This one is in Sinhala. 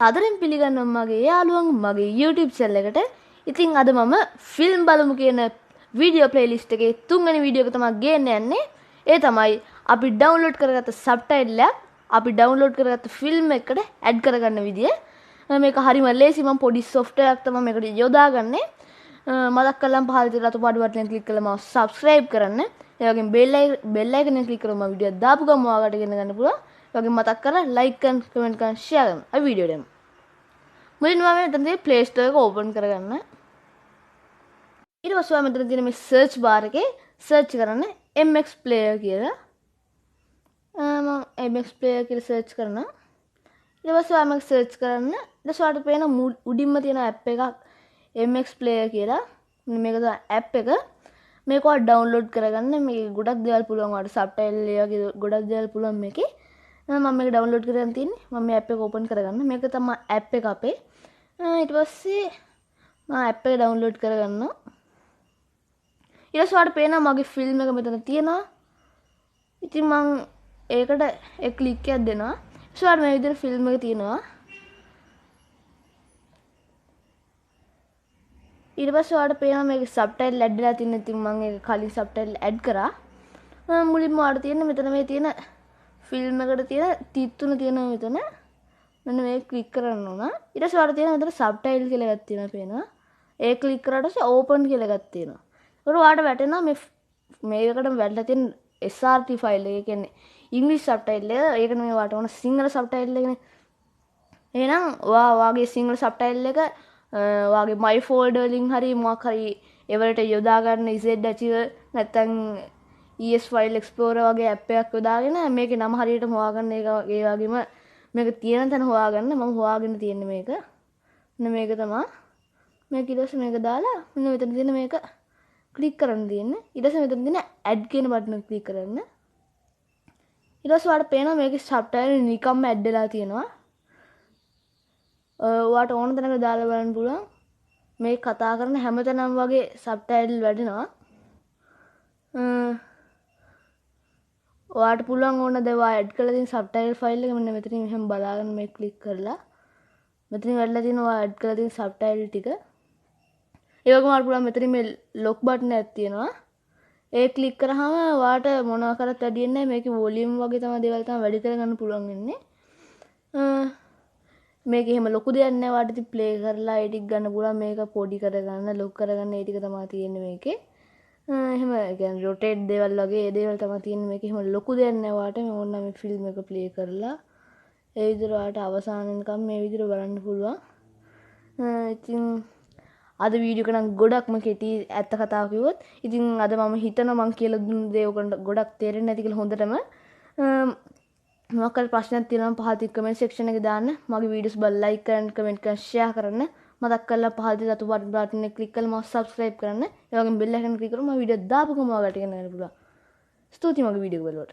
අදරින් පිළිගන්නවා මගේ යාළුවන් මගේ YouTube channel එකට. ඉතින් අද මම ෆිල්ම් බලමු කියන වීඩියෝ ප්ලේලිස්ට් එකේ තුන්වෙනි වීඩියෝ එක තමයි ගේන්න යන්නේ. ඒ තමයි අපි ඩවුන්ලෝඩ් කරගත්ත සබ්ටයිටල් එක අපි ඩවුන්ලෝඩ් කරගත්ත ෆිල්ම් එකට ඇඩ් කරගන්න විදිය. මේක හරිම ලේසි. මම පොඩි software එකක් තමයි මේකට යොදාගන්නේ. මතක් කරලම් පහළ තියෙන රතු පාට බටන් එක ක්ලික් කරලා මම subscribe කරන්න. ඒ වගේම bell icon එක ක්ලික් කරලා මම වීඩියෝ දාපු ගමන් ඔයාලට ගෙන ගන්න පුළුවන්. ඒ වගේම මතක් කරලා like කරන්න, comment කරන්න, share කරන්න. අපි වීඩියෝ දෙමු. මුලින්ම මම මෙතනදී Play Store එක open කරගන්න. ඊට පස්සේ මම මෙතන තියෙන මේ search bar එකේ search කරන්න MX Player කියලා. මම MX Player කියලා search කරනවා. ඊට පස්සේ මම search කරන්න. ඊට පස්සේ ඔයාලට පේන උඩින්ම තියෙන app එකක් MX Player කියලා. මේක තමයි app එක. මේක ඔයාලා download කරගන්න. මේක ගොඩක් දේවල් පුළුවන් ඔයාලට subtitle ඒ වගේ ගොඩක් දේවල් පුළුවන් මේකේ. මම මේක download කරගෙන තින්නේ. මම මේ app එක open කරගන්න. මේක තමයි app එක අපේ. ඊට පස්සේ මම app එක download කරගන්නවා. ඊට පස්සේ ඔයාලට පේනවා මගේ ෆිල්ම් එක මෙතන තියෙනවා. ඉතින් මම ඒකට එක ක්ලික් එකක් දෙනවා. ඊට පස්සේ ඔයාලට මේ විදිහට ෆිල්ම් එක තියෙනවා. ඊට පස්සේ ඔයාලට පේනවා මේකේ සබ්ටයිටල් ඇඩ් වෙලා තියෙන. ඉතින් මම ඒක කලින් සබ්ටයිටල් ඇඩ් කරා. මුලින්ම ඔයාලට තියෙන මෙතන මේ තියෙන ෆිල්ම් එකට තියෙන තිත් තුන තියෙනවා මෙතන. මෙන්න මේක ක්ලික් කරන්න ඕන. ඊට පස්සේ ඔයාලට තියෙන මෙතන සබ්ටයිටල් කියලා එකක් තියෙනවා පේනවා. ඒක ක්ලික් කරාට පස්සේ ඕපන් කියලා එකක් තියෙනවා. ඒකට ඔයාලට වැටෙනවා මේකටම වැටලා තියෙන SRT ෆයිල් එක. ඒ කියන්නේ ඉංග්‍රීසි සබ්ටයිටල් එක. ඒක නෙමෙයි ඔයාලට ඕන සිංහල සබ්ටයිටල් එකනේ. එහෙනම් ඔයාගේ සිංහල සබ්ටයිටල් එක ඔයාගේ my folder වලින් හරි මොකක් හරි ඒවලට යොදා ගන්න Z-Archive නැත්නම් ES file explorer වගේ app එකක් යොදාගෙන මේකේ නම හරියටම හොයාගන්න. ඒක ඒ වගේම මේක තියෙන තැන හොයාගන්න. මම හොයාගෙන තියෙන්නේ මේක. මෙන්න මේක තමයි. මේක ඊට පස්සේ මේක දාලා මෙන්න මෙතන තියෙන මේක ක්ලික් කරන්න තියෙන්නේ. ඊට පස්සේ මෙතන තියෙන add කියන බටන් එක ක්ලික් කරන්න. ඊට පස්සේ ඔයාලට පේනවා මේකේ subtitle නිකම්ම add වෙලා තියෙනවා. ඔයාලට ඕන තැනක දාලා බලන්න පුළුවන්. මේ කතා කරන හැමතැනම වගේ subtitle වැඩෙනවා. ඔයාලට පුළුවන් ඕන දේ ඔයා ඇඩ් කරලා තියෙන subtitle file එක මෙන්න මෙතනින් මෙහෙම බලාගෙන මේ ක්ලික් කරලා මෙතනින් වැඩිලා තියෙන ඔයා ඇඩ් කරලා තියෙන subtitle ටික. ඒ වගේම ඔයාලට පුළුවන් මෙතනින් මේ lock button එකක් තියෙනවා. ඒ ක්ලික් කරාම ඔයාලට මොනවා කරත් වැඩියෙන්නේ නැහැ. මේකේ volume වගේ තමයි දේවල් තමයි වැඩි කරගන්න පුළුවන් වෙන්නේ. මේක එහෙම ලොකු දෙයක් නෑ. ඔයාලට ඉතින් play කරලා edit ගන්න පුළුවන්. මේක පොඩි කරගන්න, lock කරගන්න ඒ ටික තමයි තියෙන්නේ මේකේ. එහෙම කියන්නේ rotate දේවල් වගේ ඒ දේවල් තමයි තියෙන්නේ මේකේ. එහෙම ලොකු දෙයක් නෑ. ඔයාලට මේ ඕන නම් මේ ෆිල්ම් එක play කරලා ඒ විදිහට ඔයාලට අවසාන වෙනකම් මේ විදිහට බලන්න පුළුවන්. ඉතින් අද වීඩියෝ එක නම් ගොඩක්ම කෙටි ඇත්ත කතාව කිව්වොත්. ඉතින් අද මම හිතනවා මම කියලා දුන්න දේ ඔයගොල්ලන්ට ගොඩක් තේරෙන්නේ නැති කියලා හොඳටම. මොකක් හරි ප්‍රශ්නයක් තියෙනවා නම් පහතින් කමෙන්ට් සෙක්ෂන් එකේ දාන්න. මගේ වීඩියෝස් බලලා ලයික් කරන්න, කමෙන්ට් කරන්න, ෂෙයා කරන්න. මතක් කරලා පහතින් රතු බටන් එක ක්ලික් කරලා මම subscribe කරන්න. ඒ වගේම bell icon ක්ලික් කරලා මම වීඩියෝ දාපු ගමන් ඔයාලට ගන්න පුළුවන්. ස්තුතියි මගේ වීඩියෝ එක බලුවට.